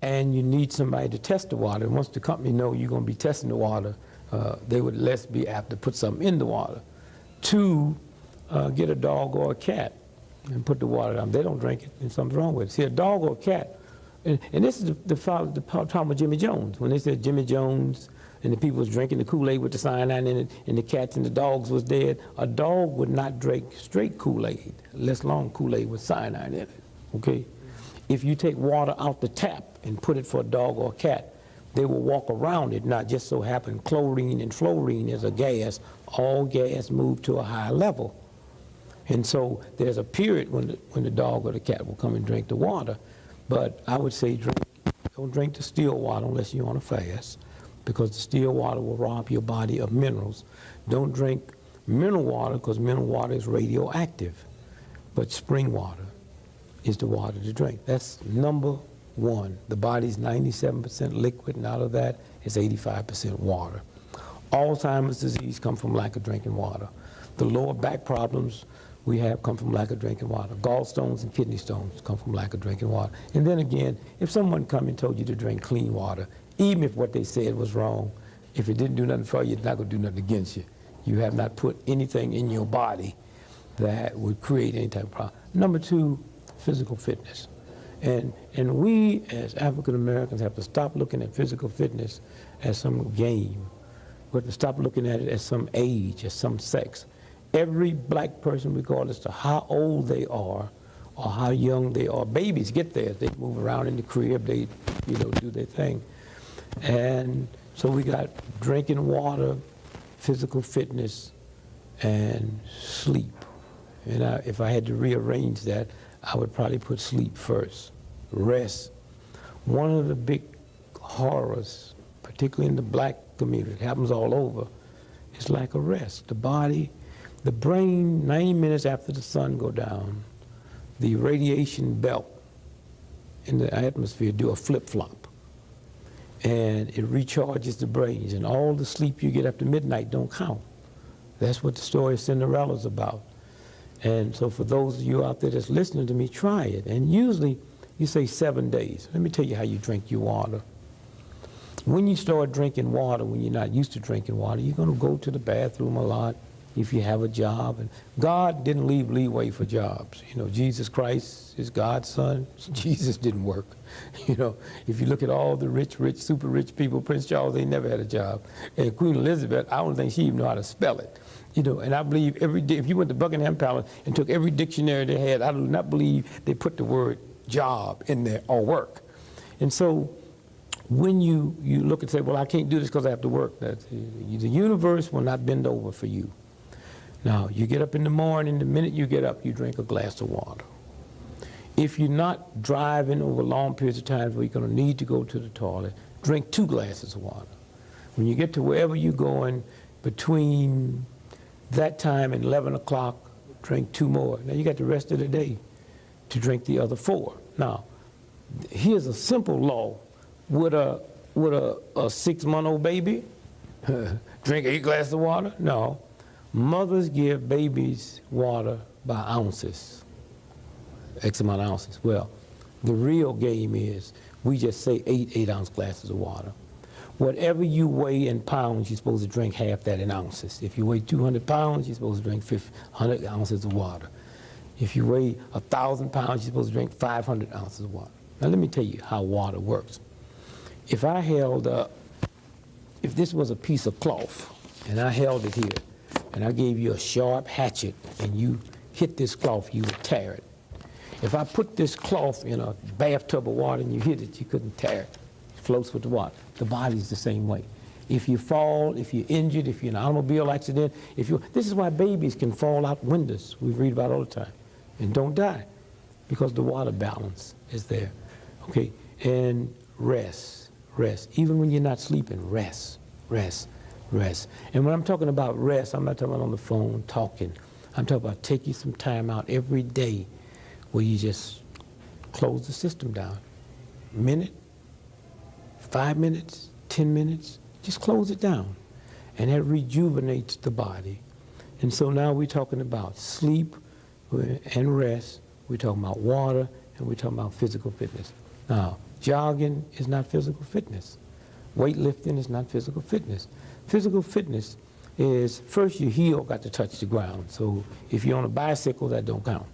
and you need somebody to test the water. And once the company know you're going to be testing the water, they would less be apt to put something in the water. 2, get a dog or a cat and put the water down. They don't drink it, and something's wrong with it. See, a dog or a cat, and this is the problem with Jimmy Jones. When they said Jimmy Jones and the people was drinking the Kool-Aid with the cyanide in it, and the cats and the dogs was dead, a dog would not drink straight Kool-Aid, less long Kool-Aid with cyanide in it, okay? If you take water out the tap and put it for a dog or a cat, they will walk around it, not just so happen chlorine and fluorine is a gas. All gas move to a higher level. And so there's a period when the dog or the cat will come and drink the water. But I would say don't drink the still water unless you're on a fast, because the still water will rob your body of minerals. Don't drink mineral water, because mineral water is radioactive. But spring water is the water to drink. That's number 1. The body's 97% liquid, and out of that is 85% water. Alzheimer's disease comes from lack of drinking water. The lower back problems we have come from lack of drinking water. Gallstones and kidney stones come from lack of drinking water. And then again, if someone come and told you to drink clean water, even if what they said was wrong, if it didn't do nothing for you, it's not going to do nothing against you. You have not put anything in your body that would create any type of problem. Number 2, physical fitness. And we as African Americans have to stop looking at physical fitness as some game. We have to stop looking at it as some age, as some sex. Every black person, regardless of how old they are or how young they are, babies get there. They move around in the crib, they do their thing. And so we got drinking water, physical fitness, and sleep. And if I had to rearrange that, I would probably put sleep first. Rest. One of the big horrors, particularly in the black community, it happens all over, is lack of rest. The body, the brain, 90 minutes after the sun go down, the radiation belt in the atmosphere do a flip-flop. And it recharges the brains, and all the sleep you get after midnight don't count. That's what the story of Cinderella's about. And so for those of you out there that's listening to me, try it. And usually you say 7 days. Let me tell you how you drink your water. When you start drinking water, when you're not used to drinking water, you're going to go to the bathroom a lot if you have a job. And God didn't leave leeway for jobs. You know, Jesus Christ is God's son. Jesus didn't work. You know, if you look at all the rich, super rich people, Prince Charles, they never had a job. And Queen Elizabeth, I don't think she even knew how to spell it. You know, and I believe every day, if you went to Buckingham Palace and took every dictionary they had, I do not believe they put the word job in there or work. And so when you look and say, well, I can't do this because I have to work, the universe will not bend over for you. Now, you get up in the morning, the minute you get up, you drink a glass of water. If you're not driving over long periods of time where you're going to need to go to the toilet, drink 2 glasses of water. When you get to wherever you're going, between that time and 11 o'clock, drink 2 more. Now, you got the rest of the day to drink the other 4. Now, here's a simple law. Would a 6-month-old baby drink 8 glasses of water? No. Mothers give babies water by ounces, X amount of ounces. Well, the real game is we just say 8 8-ounce glasses of water. Whatever you weigh in pounds, you're supposed to drink half that in ounces. If you weigh 200 pounds, you're supposed to drink 100 ounces of water. If you weigh 1,000 pounds, you're supposed to drink 500 ounces of water. Now let me tell you how water works. If I held if this was a piece of cloth, and I held it here, and I gave you a sharp hatchet, and you hit this cloth, you would tear it. If I put this cloth in a bathtub of water and you hit it, you couldn't tear it. It floats with the water. The body's the same way. If you fall, if you're injured, if you're in an automobile accident, this is why babies can fall out windows, we read about all the time, and don't die, because the water balance is there. Okay, and rest. Even when you're not sleeping, rest. And when I'm talking about rest, I'm not talking about on the phone talking. I'm talking about taking some time out every day where you just close the system down. Minute, 5 minutes, 10 minutes, just close it down. And that rejuvenates the body. And so now we're talking about sleep and rest. We're talking about water, and we're talking about physical fitness. Now, Jogging is not physical fitness. Weightlifting is not physical fitness. Physical fitness is, first, your heel got to touch the ground. So if you're on a bicycle, that don't count.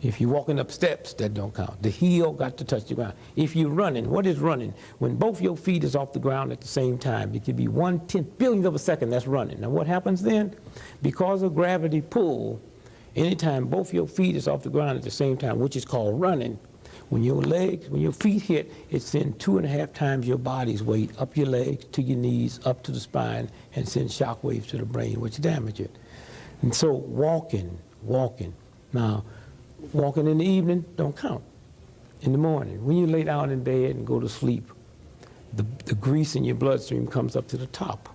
If you're walking up steps, that don't count. The heel got to touch the ground. If you're running, what is running? When both your feet is off the ground at the same time, it could be 1/10 billionth of a second, that's running. Now what happens then? Because of gravity pull, anytime both your feet is off the ground at the same time, which is called running, when your feet hit, it sends 2.5 times your body's weight up your legs, to your knees, up to the spine, and sends shock waves to the brain, which damage it. And so walking. Now, walking in the evening don't count. In the morning, when you lay down in bed and go to sleep, the grease in your bloodstream comes up to the top.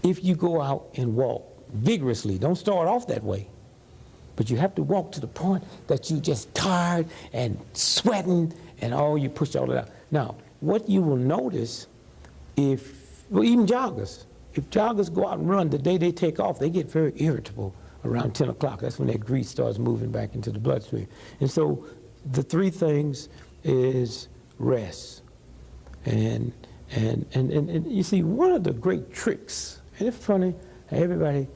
If you go out and walk vigorously, don't start off that way, but you have to walk to the point that you just tired and sweating and you push all it out. Now, what you will notice even joggers, if joggers go out and run, the day they take off, they get very irritable around 10 o'clock. That's when that grease starts moving back into the bloodstream. And so the three things is rest. And you see, one of the great tricks, and it's funny, everybody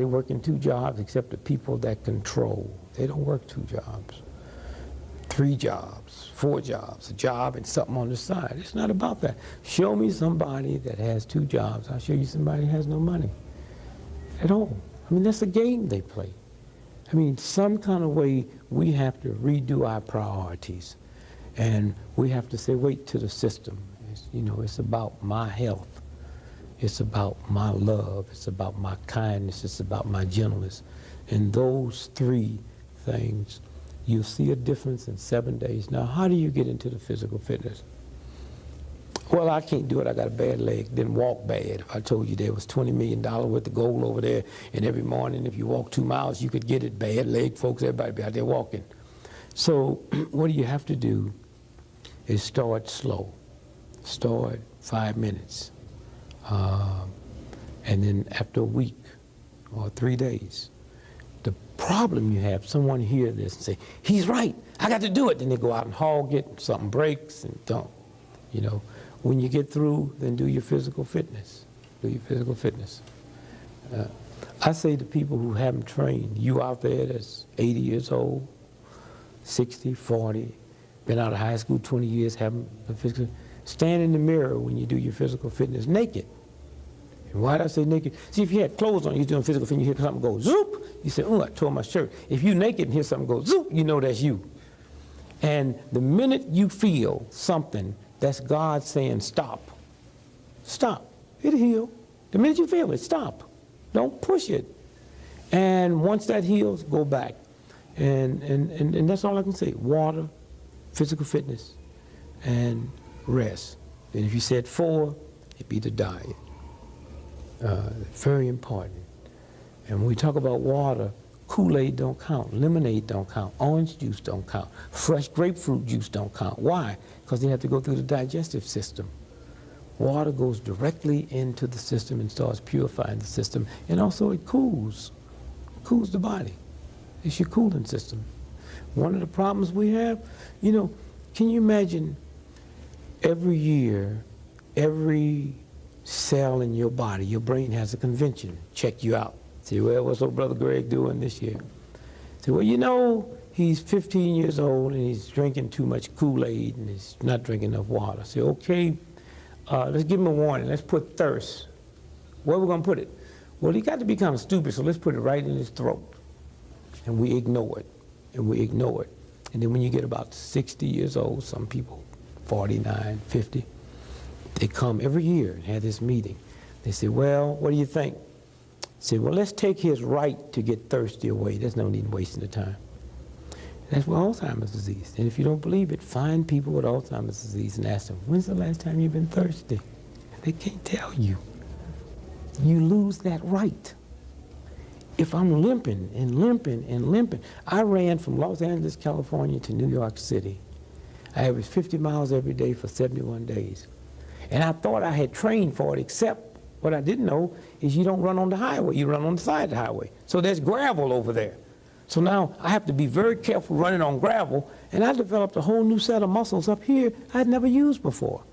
working 2 jobs except the people that control. They don't work 2 jobs, 3 jobs, 4 jobs, a job and something on the side. It's not about that. Show me somebody that has 2 jobs. I'll show you somebody who has no money at all. I mean, that's a game they play. I mean, some kind of way we have to redo our priorities. And we have to say, wait to the system. It's about my health. It's about my love. It's about my kindness. It's about my gentleness. And those 3 things, you'll see a difference in 7 days. Now, how do you get into the physical fitness? Well, I can't do it. I got a bad leg. Didn't walk bad. If I told you there was $20 million worth of gold over there, and every morning if you walk 2 miles, you could get it. Bad leg, folks, everybody be out there walking. So what you have to do is start slow. Start 5 minutes. And then after a week or 3 days, the problem you have, someone hear this and say, he's right, I got to do it. Then they go out and hog it, something breaks and don't. When you get through, then do your physical fitness. Do your physical fitness. I say to people who haven't trained, you out there that's 80 years old, 60, 40, been out of high school 20 years, haven't been physical, stand in the mirror when you do your physical fitness naked. And why did I say naked? See, if you had clothes on, you're doing physical fitness, you hear something go zoop, you say, oh, I tore my shirt. If you're naked and hear something go zoop, you know that's you. And the minute you feel something, that's God saying stop. Stop. It'll heal. The minute you feel it, stop. Don't push it. And once that heals, go back. And that's all I can say. Water, physical fitness, and rest. And if you said 4, it'd be the diet. Very important. And when we talk about water, Kool-Aid don't count, lemonade don't count, orange juice don't count, fresh grapefruit juice don't count. Why? Because they have to go through the digestive system. Water goes directly into the system and starts purifying the system, and also it cools the body. It's your cooling system. One of the problems we have, can you imagine every year, every cell in your body, your brain has a convention, check you out. Say, well, what's old brother Greg doing this year? Say, well, he's 15 years old and he's drinking too much Kool-Aid and he's not drinking enough water. Say, okay, let's give him a warning. Let's put thirst. Where are we going to put it? Well, he got to be kind of stupid, so let's put it right in his throat. And we ignore it, and we ignore it. And then when you get about 60 years old, some people, 49, 50, they come every year and have this meeting. They say, well, what do you think? Say, well, let's take his right to get thirsty away. There's no need in wasting the time. That's what Alzheimer's disease. And if you don't believe it, find people with Alzheimer's disease and ask them, when's the last time you've been thirsty? They can't tell you. You lose that right. If I'm limping and limping and limping, I ran from Los Angeles, California to New York City. I averaged 50 miles every day for 71 days. And I thought I had trained for it, except what I didn't know is you don't run on the highway, you run on the side of the highway. So there's gravel over there. So now I have to be very careful running on gravel, and I developed a whole new set of muscles up here I'd never used before.